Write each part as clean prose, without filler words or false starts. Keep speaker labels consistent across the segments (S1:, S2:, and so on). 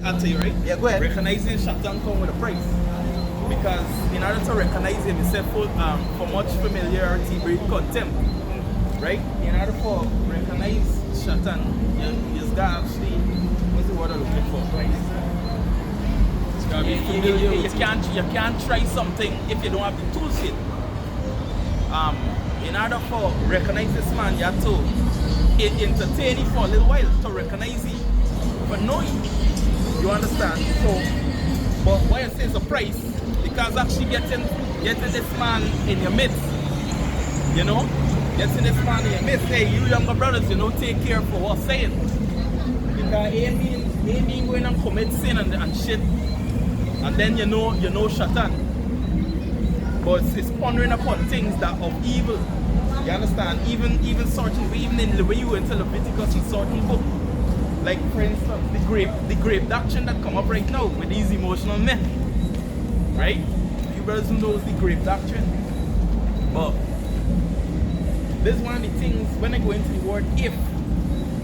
S1: I'll tell you, right?
S2: Yeah, go ahead.
S1: Recognizing Satan come with a price. Because in order to recognize him, he said for much familiarity breed contempt. Right? In order for recognize Satan, you just gotta actually, what's the word I'm looking for? You can't try something if you don't have the tools yet. In order for recognize this man, you have to entertain him for a little while to recognize him, but know him. You understand? So, but why I say it's a price? Because actually getting this man in your midst, you know, getting this man in your midst. Hey, you younger brothers, you know, take care for what's saying. Because it ain't mean going and commit sin and shit, and then you know Satan. But it's pondering upon things that of evil. You understand? Even certain, even in the way you went to Leviticus in certain book, like for instance, the grape doctrine that come up right now with these emotional men. Right? You brothers who knows the grape doctrine. But this is one of the things when I go into the word if,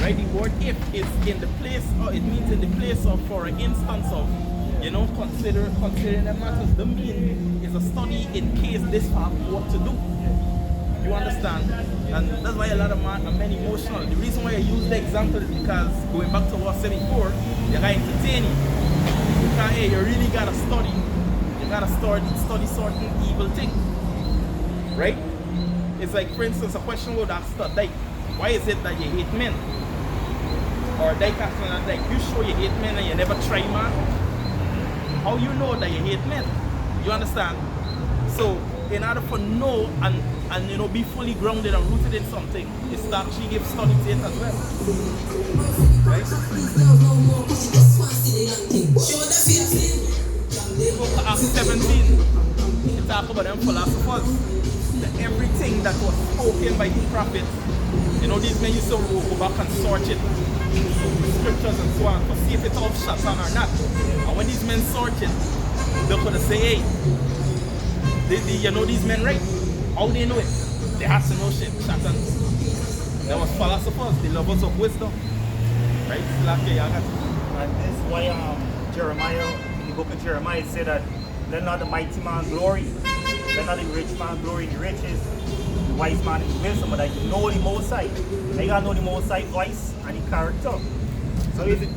S1: right? The word if is in the place, or it means in the place of, for an instance of, you know, considering the matters. The mean is a study in case this have what to do. You understand? And that's why a lot of men emotional. The reason why I use the example is because going back to what I said before, you gotta entertain it. Because hey, you really gotta study. You gotta study certain evil things. Right? It's like, for instance, a question would ask like, why is it that you hate men? Or like you sure you hate men and you never try man? How you know that you hate men? You understand? So in order for know and you know be fully grounded and rooted in something, it's to actually give study to it as well. Right? Book Acts 17, it talks about them philosophers. That everything that was spoken by the prophets, you know, these men used to go back and search it, scriptures and so on, to see if it's of Satan or not. And when these men search it, they could say, hey, you know these men right? How they know it? They have to know shit, Satan. There was philosophers, the lovers of wisdom. Right?
S3: And this is why Jeremiah, in the book of Jeremiah, said that let not the mighty man glory, let not the rich man glory in the riches, the wise man in the wisdom, but that you know the Most High. You gotta know the Most High voice and the character.
S1: So is it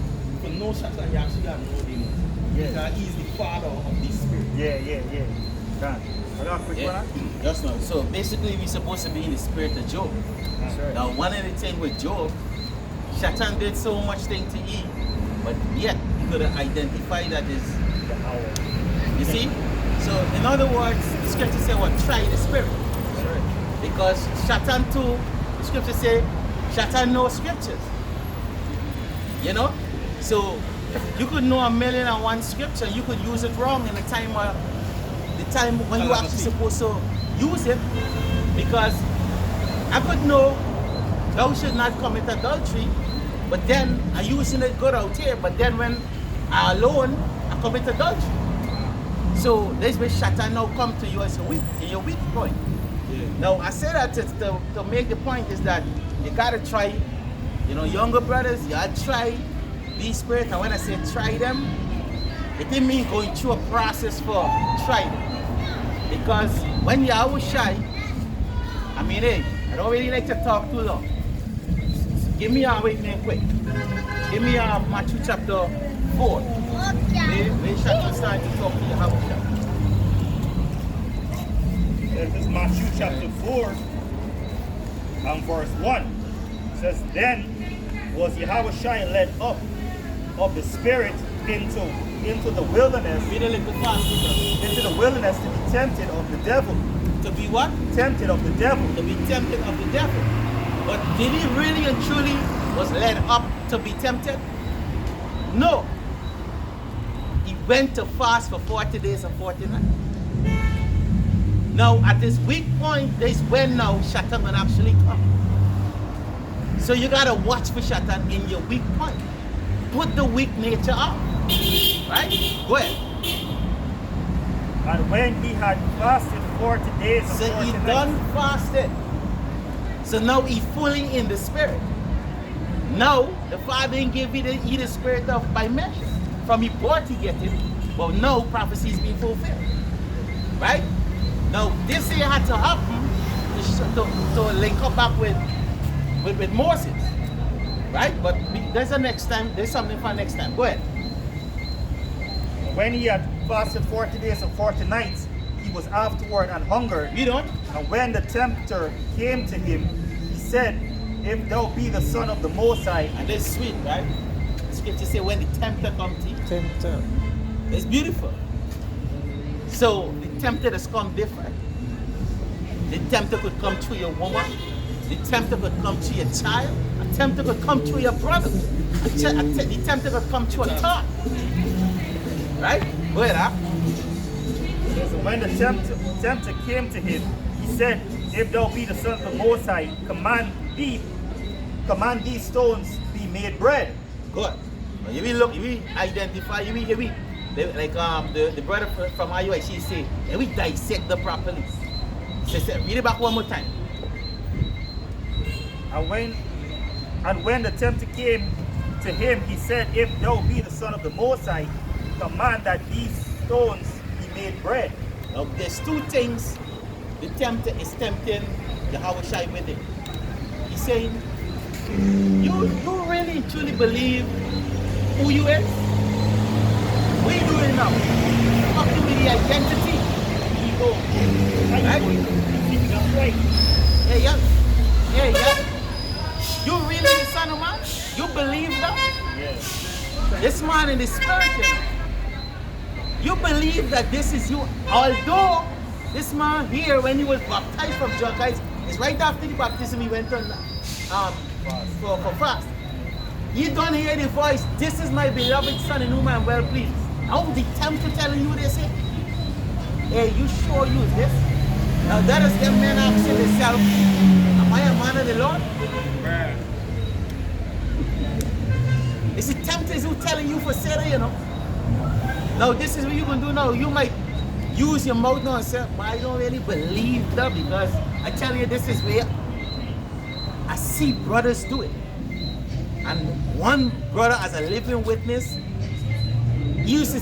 S1: for no Satan, you actually gotta know him. Yeah. Because he's the father of this spirit.
S3: Yeah. Done. I got a quick one.
S2: Just now. So basically we're supposed to be in the spirit of Job.
S3: That's right.
S2: Now one of the things with Job, Satan did so much thing to Eve, but yet he could identify that is Yahawah. You see? So in other words, the scripture say what? Try the spirit. Right. Because Satan too, the scripture say, Satan knows scriptures. You know? So you could know 1,000,001 scripture, you could use it wrong in the time when you actually supposed to use it. Because I could know thou should not commit adultery, but then I'm using it good out here, but then when I alone, I commit adultery. So this way Satan now come to you as in your weak point. Yeah. Now I say that to make the point is that you gotta try, you know, younger brothers, you gotta try these spirits. And when I say try them, it didn't mean going through a process for try them. Because when you are shy, I mean, hey, I don't really like to talk too long. Give me a wait name quick. Give me a Matthew chapter 4. Where Satan started to talk to Yahawah.
S3: This is Matthew chapter 4 and verse 1. It says, then was Yahawah led up of the spirit into the wilderness.
S2: Read a little faster.
S3: Into the wilderness to be tempted of the devil.
S2: To be what?
S3: Tempted of the devil.
S2: To be tempted of the devil. But did he really and truly was led up to be tempted? No. He went to fast for 40 days and 40 nights. Now at this weak point, this when now Satan will actually come. So you gotta watch for Satan in your weak point. Put the weak nature up. Right? Go ahead.
S3: And when he had fasted 40 days and 40
S2: So he
S3: nights.
S2: done fasted. So now he fully in the spirit. Now the Father didn't give you the spirit of by measure. from he birth he get it, but now prophecy is being fulfilled. Right? Now this here had to happen to link up back with Moses. Right? But there's a next time, there's something for next time. Go ahead.
S3: When he had fasted 40 days and 40 nights, he was afterward and hungered.
S2: You don't?
S3: And when the tempter came to him, he said, if thou be the Son of the Most High.
S2: And that's sweet, right? The scripture say when the tempter comes to you.
S4: Tempter.
S2: It's beautiful. So the tempter has come different. The tempter could come through your woman. The tempter could come to your child. A tempter could come to your brother. The tempter could come to a thought. Right? Go ahead, huh?
S3: So when the tempter came to him, he said, if thou be the Son of the Most High, command these stones be made bread.
S2: Good. Now, you will look, you will identify, the brother from Ahyawah, she say, and we dissect them properly. She said, read it back one more time.
S3: And when the tempter came to him, he said, if thou be the Son of the Most High, command that these stones be made bread.
S2: Now there's two things the tempter is tempting Yahawah with it. He's saying, you really truly believe who you is? What are you doing now? Up to the identity.
S3: Ego.
S2: Right? Yeah. You really the Son of Man? You believe that?
S3: Yes.
S2: This man in the spirit, you believe that this is you. Although this man here, when he was baptized from John Christ, it's right after the baptism he went on for fast. You don't hear the voice, this is my beloved Son in whom I am well pleased. Now the tempter telling you this, hey, you sure use this? Now that is them men asking themselves, am I a man of the Lord? It's the tempters who telling you for Sarah, you know. Now this is what you're going to do now. You might use your mouth now and say, but I don't really believe that, because I tell you this is where I see brothers do it. And one brother as a living witness, he used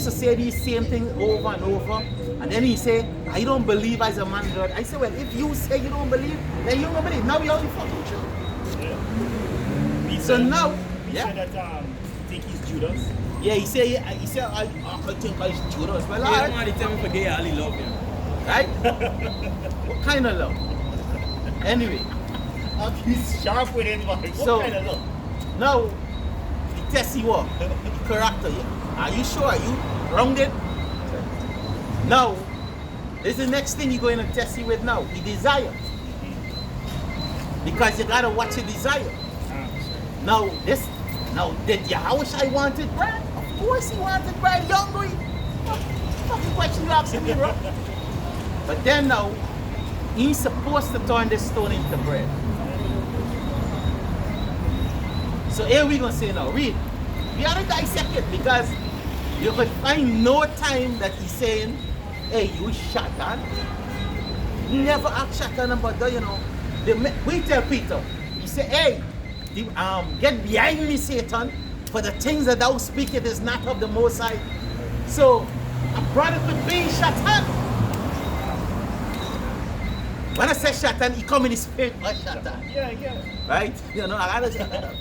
S2: to say these same things over and over. And then he say, I don't believe as a man of God. I say, well, if you say you don't believe, then you don't believe. Now we all the fucking true.
S3: Yeah.
S2: So now,
S3: He said that think he's Judas.
S2: Yeah, he said I think I should Judas. Well,
S1: Yeah,
S2: alright.
S1: man, they tell me forget I only love you.
S2: Right? What kind of love? Anyway,
S3: He's sharp with it, but what
S2: So-
S3: kind of look?
S2: now he tests you what? The character. Are you sure? Are you rounded? Now, this is the next thing you're going to test you with now. The desire. Because you gotta watch your desire. Now did Yahawah wanted bread? Of course he wanted bread, young boy. What fucking question you asking me, bro? But then now, he's supposed to turn this stone into bread. So here we gonna say now, read. We gotta dissect it, because you could find no time that he's saying, hey, you Shatan. He never asked Shatan about that, you know. We tell Peter, he said, hey, get behind me, Satan, for the things that thou speakest is not of the Most High. So, a brother could be Shatan. When I say Shatan, he come in the spirit of Shatan.
S3: Yeah.
S2: Right? You know, I gotta say that.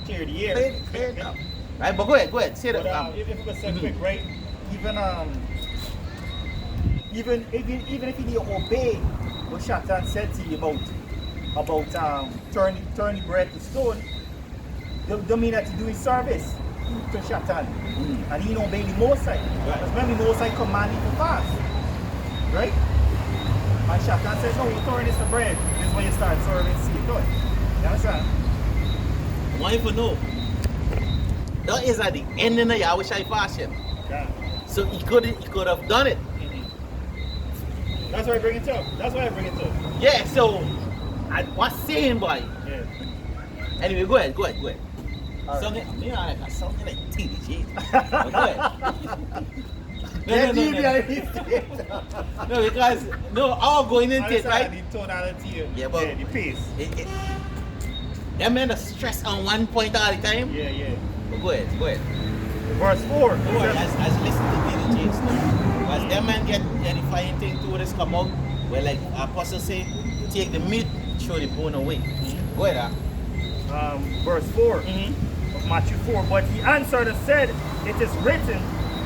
S3: Clear the air.
S2: Clear it up. Right, but go ahead, say
S3: But
S2: that.
S3: if we could say quick, right? Even if you need to obey what Shatan said to you about turning bread to stone, don't mean that you're doing service to Shatan. And you don't obey the Most High. Because when the Most High command you to fast, right? And Shatan says, no, you turn this to bread. This is when you start serving seed. You understand?
S2: I want you to know, that is at the ending of Yahweh fashion.
S3: Yeah.
S2: So he could have done it.
S3: That's why I bring it up.
S2: Yeah, so I was saying, boy.
S3: Yeah.
S2: Anyway, go ahead.
S3: Right.
S2: Something like TDG. Go ahead. No, because all going into it, right?
S3: The tonality,
S2: Yeah, but
S3: the pace.
S2: That man is stress on one point all the time.
S3: Yeah.
S2: But go ahead.
S3: Verse 4.
S2: As listen to Billy James now. As them man get edifying thing to this come out, where like Apostle say, take the meat, throw the bone away. Go ahead.
S3: Verse 4 of Matthew 4. But he answered and said, it is written,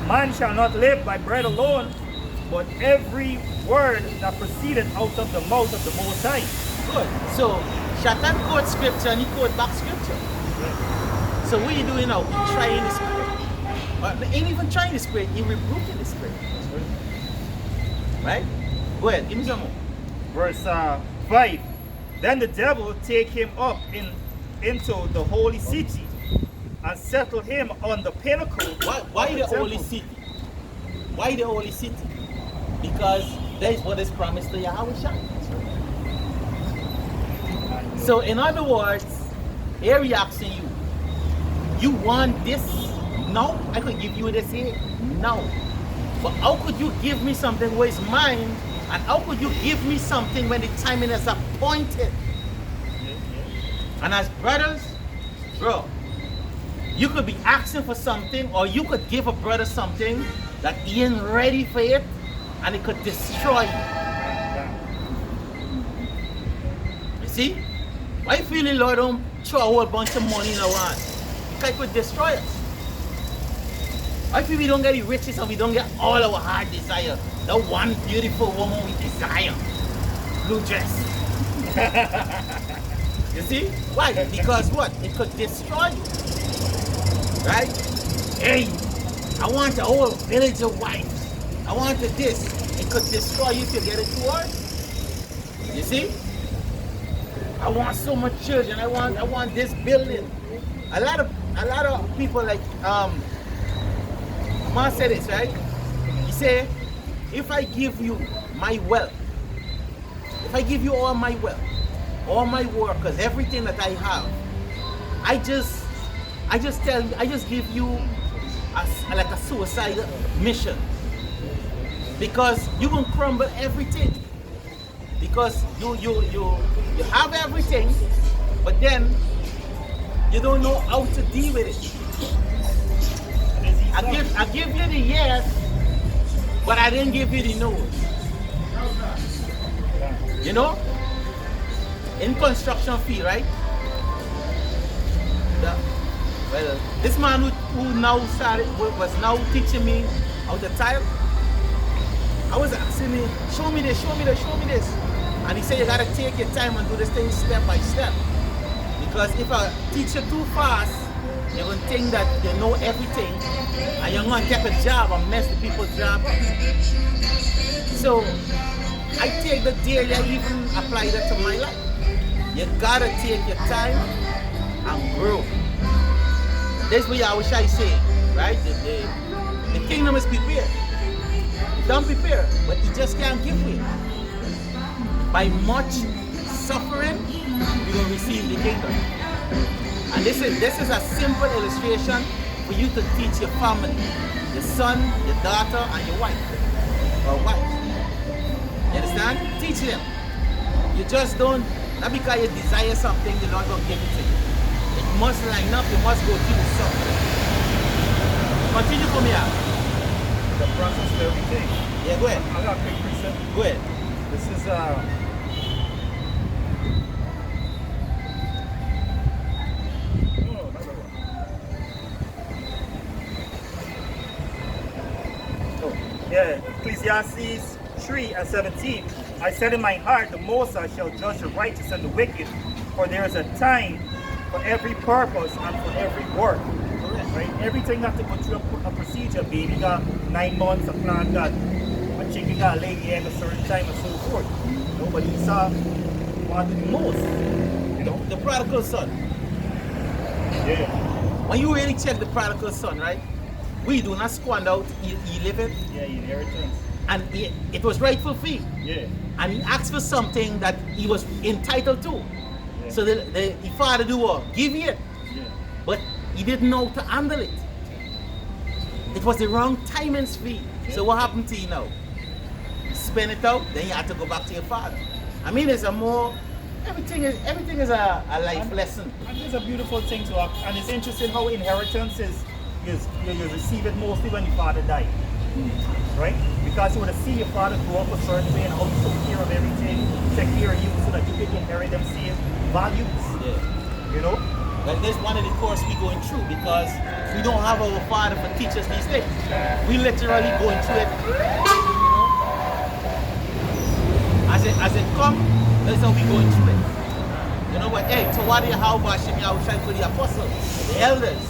S3: man shall not live by bread alone, but every word that proceeded out of the mouth of the Most High.
S2: Good. So, Shatan quote scripture and he quote back scripture. So what are you doing now? Trying the spirit. But he ain't even trying the spirit, he rebuking the spirit. Right? Go ahead, give me some more.
S3: Verse 5. Then the devil take him up into the holy city and settle him on the pinnacle.
S2: Why the
S3: temple.
S2: holy city? Why the holy city? Because that is what is promised to Yahweh. So in other words, here he asking you, you want this? No, I could give you this here. No. But how could you give me something where it's mine? And how could you give me something when the timing is appointed? And as brothers, bro, you could be asking for something, or you could give a brother something that he ain't ready for it, and it could destroy you. You see? Why you feeling Lord don't throw a whole bunch of money in our hand? Because it could destroy us. Why feel we don't get the riches and we don't get all our heart desire? The one beautiful woman we desire. Blue dress. You see? Why? Because what? It could destroy you. Right? Hey, I want a whole village of wives. I wanted this. It could destroy you if you get it too hard. You see? I want so much children. I want this building. A lot of people like Man said this, right? He said, if I give you my wealth, if I give you all my wealth, all my workers, everything that I have, I just give you like a suicide mission, because you gonna crumble everything, because you have everything, but then you don't know how to deal with it. I give you the yes, but I didn't give you the no. You know? In construction field, right? Well, this man who now was now teaching me how to tile. I was asking him, show me this. And he said, you gotta take your time and do this thing step by step. Because if I teach you too fast, you're going to think that you know everything, and you're going to get a job and mess the people's job. So I take the daily, I even apply that to my life. You gotta take your time and grow. That's what I wish I say, right? The kingdom is prepared. Don't prepare, but you just can't give way. By much suffering, you will receive the kingdom. And this is a simple illustration for you to teach your family, your son, your daughter, and your wife or wife. You understand? Teach them. You just don't, not because you desire something, the Lord will give it to you. It must line up, you must go through something. Continue for me out.
S3: The process of everything.
S2: Yeah, go ahead.
S3: I got a quick precept.
S2: Go ahead.
S3: This is Ecclesiastes 3:17. I said in my heart, the Masahch shall judge the righteous and the wicked, for there is a time for every purpose and for every work. Right? Everything have to go through a procedure. Baby got 9 months, a plant got, a chicken got lay egg a certain time and so forth. But Esau wanted the most. You know?
S2: The prodigal son.
S3: Yeah.
S2: When you really check the prodigal son, right? We do not squander out, he live it.
S3: Yeah, inheritance.
S2: And it was rightful fee.
S3: Yeah.
S2: And he asked for something that he was entitled to.
S3: Yeah.
S2: So the father do what? Give it.
S3: Yeah.
S2: But he didn't know to handle it. It was the wrong time and speed. Yeah. So what happened to you now? You spend it out, then you have to go back to your father. I mean, it's a more, everything is a life lesson.
S3: And it's a beautiful thing to act. And it's interesting how inheritance is you receive it mostly when your father died. Right? Because you would have seen your father grow up a certain way and how he took care of everything, take care of you so that you could inherit them same values.
S2: Yeah.
S3: You know?
S2: But this one of the course we going through because we don't have our father for teachers these days. We literally going through it. You know? As it come, that's how we going through it. You know what? Hey, to what YAHAWAH for the apostles, the elders,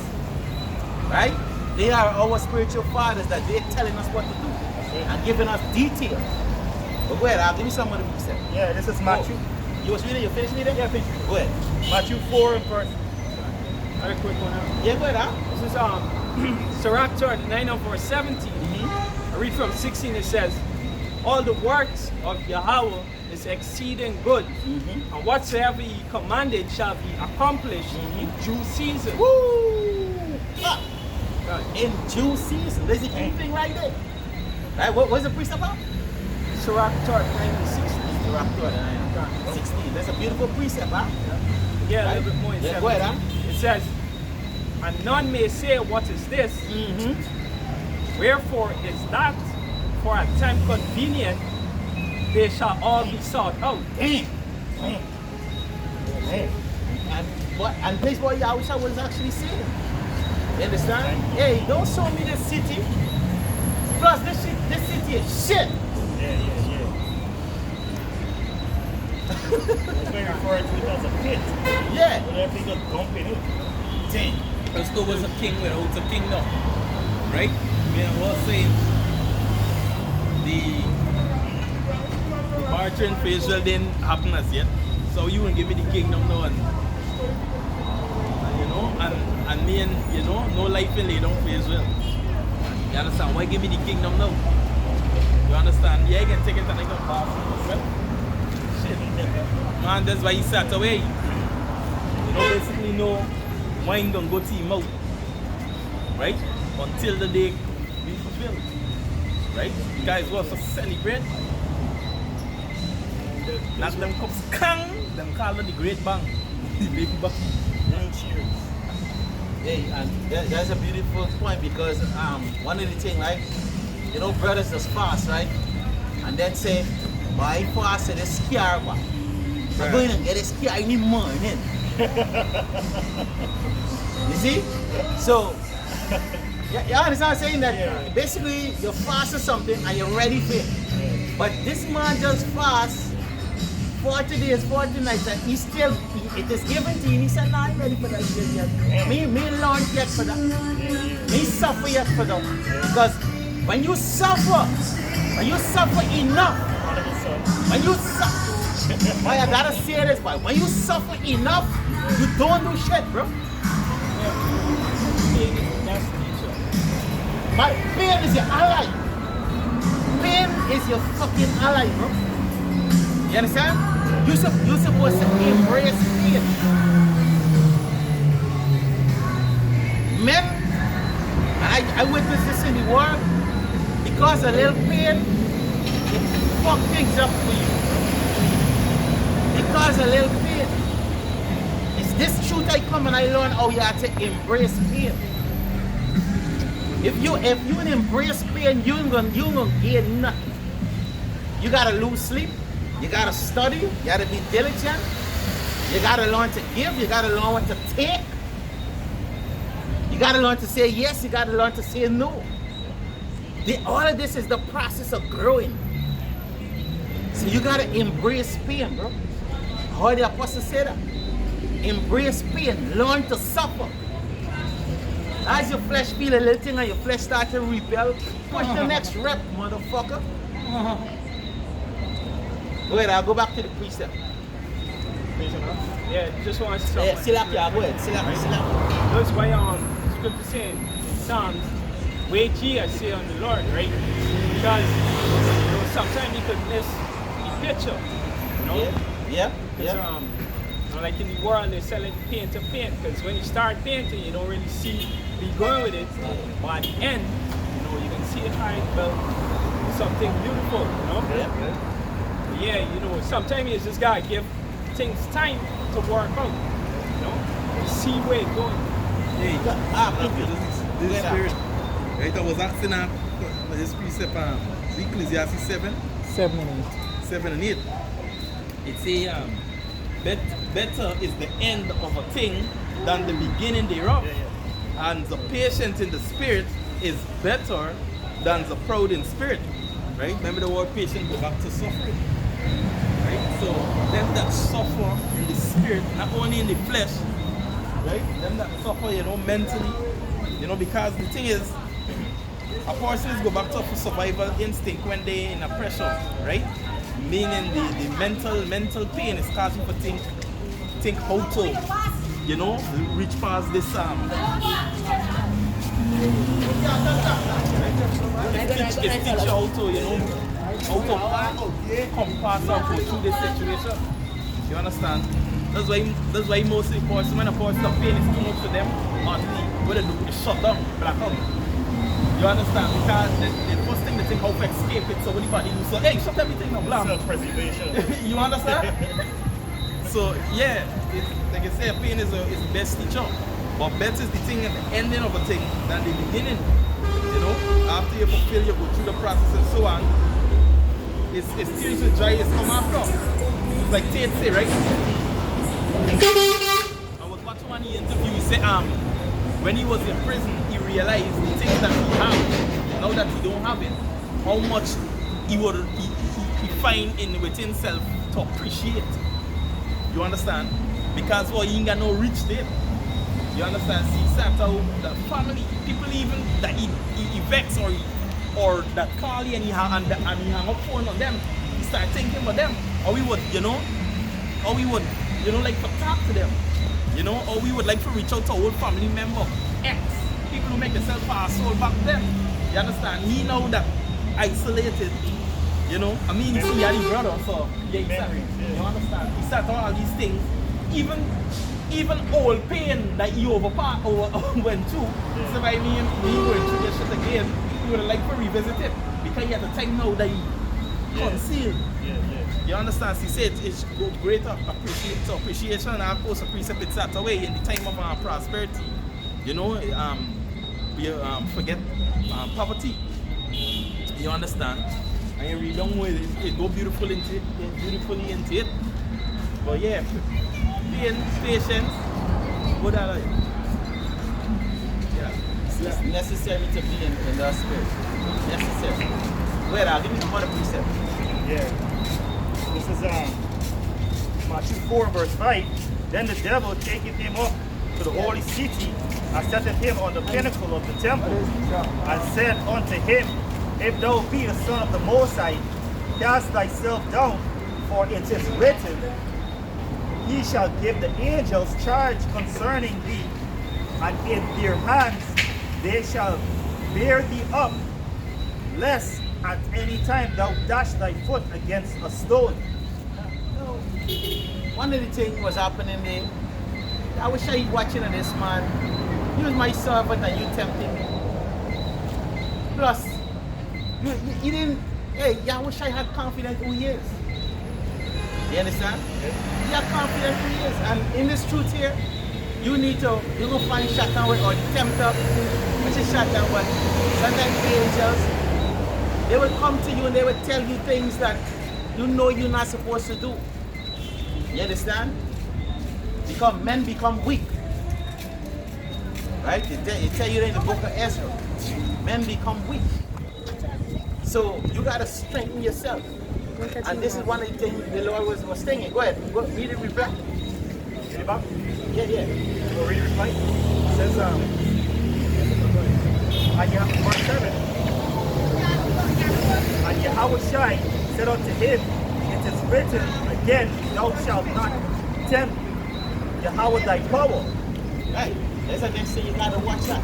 S2: right? They are our spiritual fathers that they're telling us what to do and giving us details. But go ahead, I'll give you some of the precepts.
S3: Yeah, this is Matthew.
S2: You was reading? You finished reading?
S3: Yeah, finished.
S2: Go ahead.
S3: Matthew 4 and verse. Another quick one out.
S2: Yeah, go ahead, huh?
S4: This is Sirach 9 and verse 17. I read from 16, it says, all the works of Yahweh is exceeding good, and whatsoever he commanded shall be accomplished in due season.
S2: Woo! In due season. There's the key thing right there. Right? What's the priest about?
S4: Sirach 9 and 16.
S2: Sirach 9 and 16. That's a beautiful precept, huh?
S4: Yeah,
S2: Right?
S4: a little bit more in
S2: Yeah,
S4: 17.
S2: go ahead, huh?
S4: It says, and none may say, what is this? Wherefore is that? For a time convenient, they shall all be sought out.
S2: Damn. And this is what Yahweh was actually saying. You understand? Hey, don't show me the city. Plus, this city is shit.
S3: Yeah. It's very referred to it as a pit.
S2: Yeah.
S3: When everything just dump in it.
S2: Damn.
S1: Crystal was a king without a kingdom. Right? Me and was saying the Bartran Facial didn't happen as yet. So you won't give me the kingdom now and you know, and me and you know, no life in lay down for Israel. You understand? Why give me the kingdom now? You understand? Yeah, I can take it and I can pass it. Well, shit. Man, that's why he sat away. You know, basically no wine don't go to him out. Right? Until the day be fulfilled. Right? You guys was to celebrate. Not them cups kang, them call it the great bang. The big bang.
S3: Cheers.
S2: Hey, and that's a beautiful point because one of the things, right? You know, brothers just fast, right? And then say, but I fasted this scare, but I'm going to get a scare in the morning. You see? So, you understand what I'm saying? That basically you fast or something and you're ready for it. But this man just fast 40 days, 40 nights, and he still, it is given to him. He said, nah, I'm ready for that shit yet. Me learn yet for that. Me suffer yet for that. Because when you suffer enough, when you suffer, I gotta say this, boy, when you suffer enough, you don't do shit, bro. My pain is your ally. Pain is your fucking ally, bro. You understand? You're supposed to embrace pain. Men, and I witnessed this in the world, because a little pain, it fuck things up for you. Because a little pain. It's this truth I come and I learn how you have to embrace pain. If you embrace pain, you ain't gonna gain nothing. You gotta lose sleep. You gotta study, you gotta be diligent, you gotta learn to give, you gotta learn what to take. You gotta learn to say yes, you gotta learn to say no. All of this is the process of growing. So you gotta embrace pain, bro. How the apostle said that? Embrace pain, learn to suffer. As your flesh feel a little thing and your flesh start to rebel, push the next rep, motherfucker. Go ahead, I'll go back to the precept.
S4: Yeah, just want to say
S2: Yeah, go ahead.
S4: That's why scripture saying in Psalms, wait ye I say on the Lord, right? Because you know, sometimes you could miss the picture. You know?
S2: Yeah.
S4: You know, like in the world they're selling paint to paint, because when you start painting you don't really see where you're going with it. But at the end, you know, you can see how it built something beautiful, you know? Yeah, you know, sometimes you just gotta give things time to work out, you know, to see where it's going.
S1: Hey, this
S2: Where that?
S1: spirit. Right, I was asking that this precept Ecclesiastes 7,
S4: 7 and 8.
S1: 7 and 8. It say better is the end of a thing than the beginning thereof. And the patient in the spirit is better than the proud in spirit. Right? Remember the word patient go back to suffering. Right? So them that suffer in the spirit, not only in the flesh, right? Them that suffer, mentally, because the thing is, a person go back to survival instinct when they're in a pressure, right? Meaning the mental pain is causing for think how to, reach past this It's teach you how to come past or go through this situation. You understand? That's why mostly person, when a person the pain is too much for them, what they do is shut down, black out. You understand? Because the first thing they think how to escape it, so anybody do so, hey, shut everything up, blah.
S3: Self-preservation.
S1: You understand? So yeah, like I say, pain is the best teacher. But better is the thing at the ending of a thing than the beginning. After you fulfill, you go through the process and so on. It's tears with joy is come after. It's like Tate say, right? I was watching one interview, he said when he was in prison, he realized the things that he had, now that he don't have it, how much he find within himself to appreciate. You understand? Because he ain't got no reach there. You understand? See, the family, people even that he vex or that call you and he hang up phone on them, he start thinking about them. Or we would, like to talk to them. Or we would like to reach out to old family member, ex, people who make themselves pass soul back then. You understand? He know that isolated, you see he had his brother, so yeah, you understand? He started all these things, even old pain that he went through. So by me going through this shit again, he would like to revisit it because he had the time now that he concealed. You understand? He said it's greater appreciation and of course a precept it's that away in the time of prosperity. We forget poverty. You understand? And you read on with it go beautifully into it. But yeah, pain, patience, what are you? Yeah.
S2: It's necessary to be in the spirit. Necessary. Wait, I'll give you one precept.
S3: Yeah. This is Matthew 4 verse 5. Then the devil taketh him up to the holy city and setteth him on the pinnacle of the temple and said unto him, If thou be the Son of the Most High, cast thyself down, for it is written, He shall give the angels charge concerning thee, and in their hands they shall bear thee up, lest at any time thou dash thy foot against a stone.
S2: One of the things was happening there. I wish I was watching this man. He was my servant and you tempting me. Plus, you didn't, I wish I had confidence who he is. You understand? You have confidence who he is. And in this truth here, you go find Shatan or the tempter, which is Shatan, but sometimes angels, they will come to you and they will tell you things that you're not supposed to do. You understand? Men become weak. Right? They tell you in the book of Ezra. Men become weak. So you gotta strengthen yourself. And this is one of the things the Lord was saying. Go ahead, read it, reply.
S3: Read it back?
S2: Yeah.
S3: Go read it, reply. It says, verse 7. And Yahawashi said unto him, It is written again, Thou shalt not tempt Yahweh thy power.
S2: Right. That's the next thing you gotta watch out.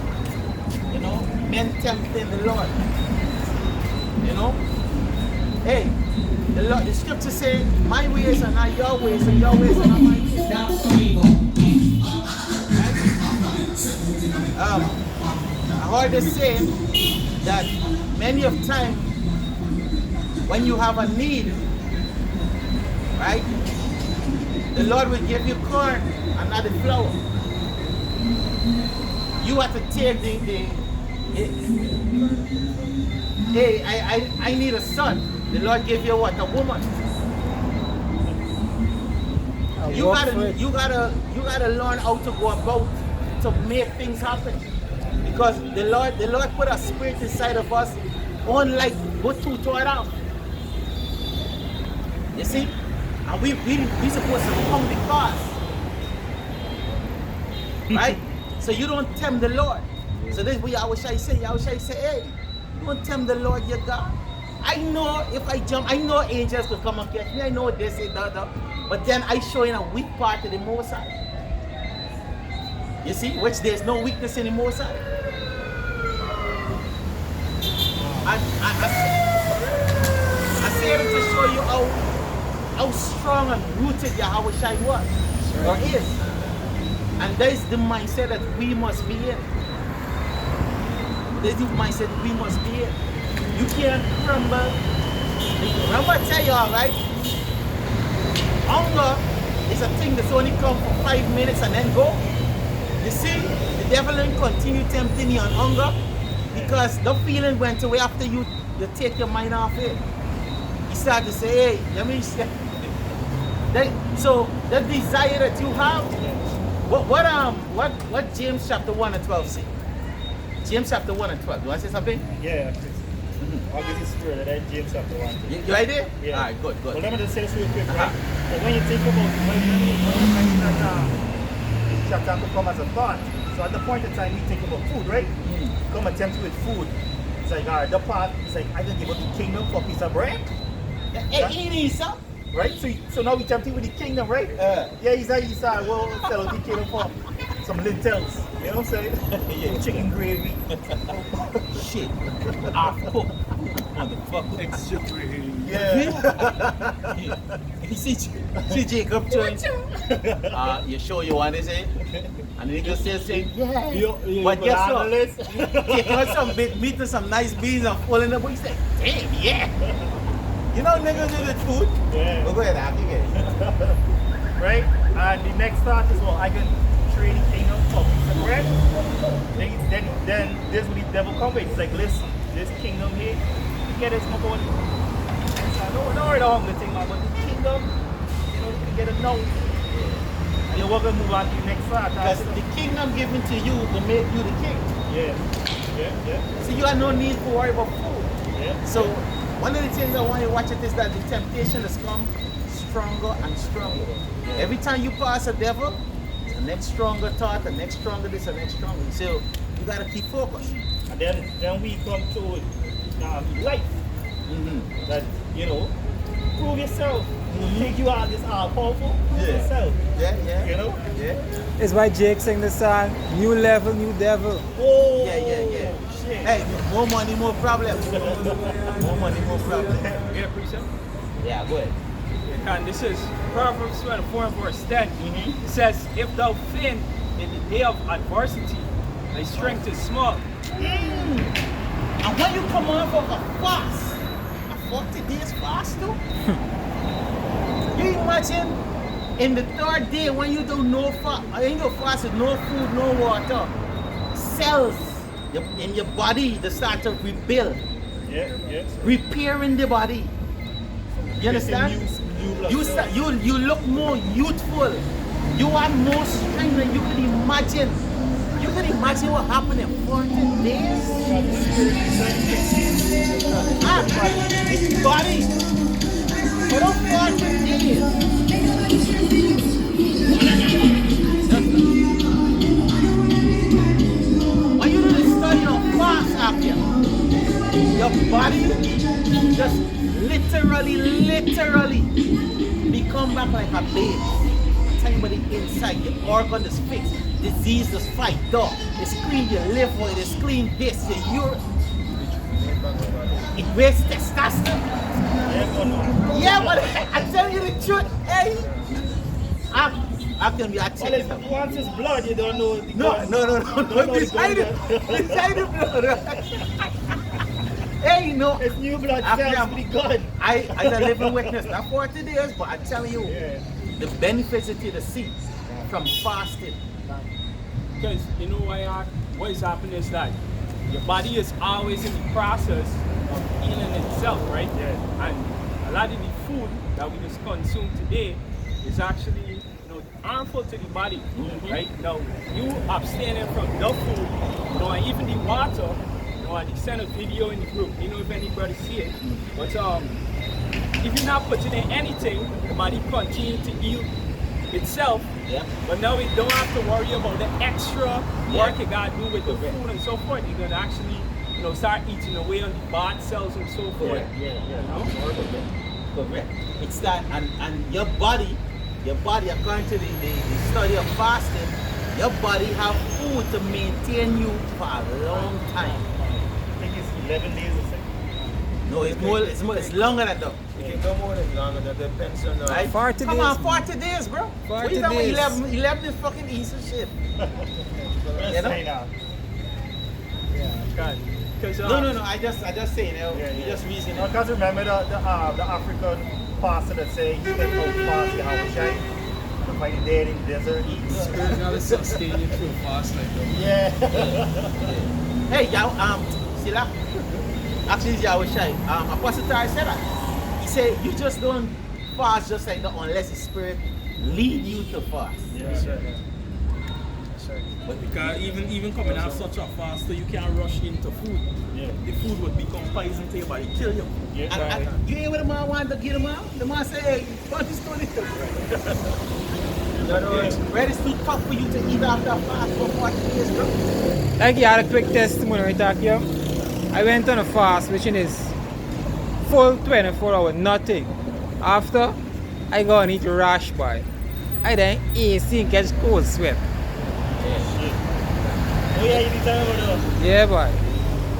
S2: Men tempting the Lord. Hey, the scripture says, my ways are not your ways, and your ways are not my ways. I heard this saying that many of time when you have a need, right, the Lord will give you corn and not the flour. You have to take Hey, I need a son. The Lord gave you what? A woman. You gotta learn how to go about to make things happen. Because the Lord put a spirit inside of us, unlike go to it out. You see? And we supposed to come the cause. Right? So you don't tempt the Lord. So this is what Yahushua say, hey, don't tempt the Lord your God. I know if I jump, I know angels could come and catch me, I know this, that. But then I show in a weak part of the Most High. You see, which there's no weakness in the Most High. I say it to show you how strong and rooted Yahushua was, or is. And that is the mindset that we must be in. That is the mindset we must be in. You can't crumble. Remember I tell you, all right? Hunger is a thing that's only come for 5 minutes and then go. You see, the devil will continue tempting you on hunger because the feeling went away after you take your mind off it. You start to say, hey, let me say. So the desire that you have, what James chapter 1 and 12 say? James chapter 1 and 12. You want to say something?
S3: Yeah, I'll give you spirit. That's James chapter 1.
S2: You idea?
S3: Yeah.
S2: All right, good.
S3: Well, let me just say this real quick, right? But when you think about when you chapter could come as a thought, so at the point in time we think about food, right? Come attempt with food. It's like, all right, the part, it's like, I can give up the kingdom for a piece of bread.
S2: Hey, eating something.
S3: Right? So now we tempting with the kingdom, right? Yeah, he's like, well, sell the kingdom for some lentils. You know what I'm saying?
S2: Yeah.
S3: Chicken gravy.
S2: Shit. Half cooked. Motherfucker.
S3: Extra gravy.
S2: Yeah. See Jacob Jones. You sure you want to say? And the nigga still saying, yeah. But guess what? Take out some big meat and some nice beans and fall in the book. He said, damn, yeah. You know niggas do with food?
S3: Yeah.
S2: Well, go ahead, I'll give it.
S3: Right? And the next thought is, well, I can trade the kingdom for a piece of bread. Then this is what the devil comes with. It's like, listen, this kingdom here, you get this smoke on it. No, the hungry thing, man, but the kingdom, you know, you can get a no. And you're going to move on to the next thought.
S2: Because the kingdom given to you to make you the king.
S3: Yeah.
S2: So you have no need to worry about food.
S3: Yeah.
S2: So one of the things I want you to watch it is that the temptation has come stronger and stronger. Yeah. Every time you pass a devil, the next stronger thought, the next stronger this, the next stronger. So you got to keep focused.
S3: And then we come to life. That, you know, prove yourself. Think you are this all powerful. Prove yourself.
S2: Yeah.
S3: You know?
S2: Yeah.
S5: It's why Jake sang the song, New Level, New Devil.
S3: Oh,
S2: Yeah.
S3: Shit.
S2: Hey, more money, more problems. More money, more problems.
S4: Yeah, precept.
S2: Yeah, go ahead.
S4: And this is Proverbs 24 verse 10. It says, if thou faint in the day of adversity, thy strength is small.
S2: And when you come off of a fast, a 40 days fast too, you imagine in the third day when you do no fast, when you fast with no food, no water, cells in your body they start to rebuild, repairing the body. You understand? You look more youthful. You have more strength than you could imagine. You can imagine what happened in 40 days. This body for those 40 days. When you do the study of fast after, your body just literally become back like a baby. Tell you about the inside, your organ is fixed, disease is fight dog. It's clean your liver, it's clean this, your urine. It wastes testosterone. Yeah, but I tell you the truth, hey. I can be actually.
S3: Well, once it's blood, you don't know.
S2: No. Beside the blood. Hey, you know,
S3: it's new blood cells, pretty good.
S2: I a living witness, not 40 days, but I tell you, the benefits that you see from fasting.
S4: Because you know what is happening is that your body is always in the process of healing itself, right?
S3: Yeah.
S4: And a lot of the food that we just consume today is actually, harmful to the body, right? Now, you abstaining from the food, and even the water, I sent a video in the group, if anybody see it, but if you're not putting in anything, the body continues to heal itself, but now we don't have to worry about the extra work you gotta do with the food and so forth. You're gonna actually, start eating away on the bad cells and so forth.
S2: Correct. It's that, and your body, according to the study of fasting, your body have food to maintain you for a long time.
S3: I think it's 11 days or something.
S2: No, it's longer than that.
S1: It can go more than longer, that depends on
S2: Right?
S5: 40
S2: Come
S5: days,
S2: on, 40 days, bro.
S5: 40
S2: we done with
S5: days.
S2: 11 is fucking easy shit.
S3: Let's say now.
S4: Because
S2: No, I just saying, you just reason.
S3: Because remember the African pastor that say he went out fast Yahawah to find the dead in the desert.
S6: Spirit gotta sustain you through fast like that.
S3: Yeah.
S2: Hey, see that? Actually, it's Yahweh. Apostle Tar said that. He said, you just don't fast just like that unless the Spirit lead you to fast.
S1: But because even coming out such a fast, you can't rush into food.
S3: Yeah.
S1: The food would become poison to your body, kill you.
S3: Yeah.
S2: And you ain't what the man wanted to get him out? The man said, hey, what is doing it? Bread is too tough for you to eat after a fast for 40 days, bro.
S5: Like you had a quick testimony right talk here. I went on a fast, which is full 24 hours, nothing. After, I go and eat a rash bar. I then AC and catch cold sweat.
S3: Oh yeah, you need to tell me about
S5: Yeah, boy.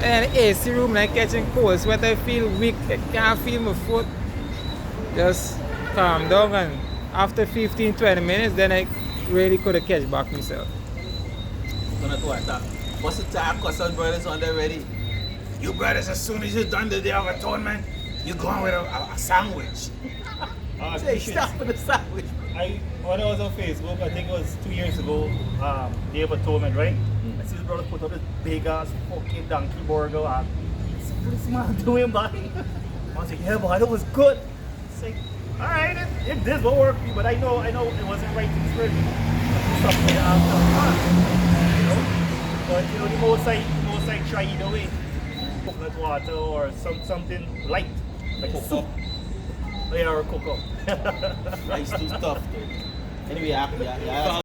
S5: And the AC room, like catching cold sweat, I feel weak. I can't feel my foot. Just calm down, and after 15-20 minutes, then I really could have catch back myself.
S2: Gonna do that. What's the time? Cause some brothers on there ready. You brothers, as soon as you're done the Day of Atonement, you're going with a sandwich. Say, stop with the sandwich.
S3: When I was on Facebook, I think it was 2 years ago, Day of Atonement, right? I see the brother put up this big ass fucking donkey burger and what is this man doing, man? I was like, yeah, but it was good. It's like, alright, if this will work for you, but I know it wasn't right to the spirit. Something after but the most I try either way. Coconut water or something light, like a soup. Or cocoa.
S2: Rice too tough, though. Anyway,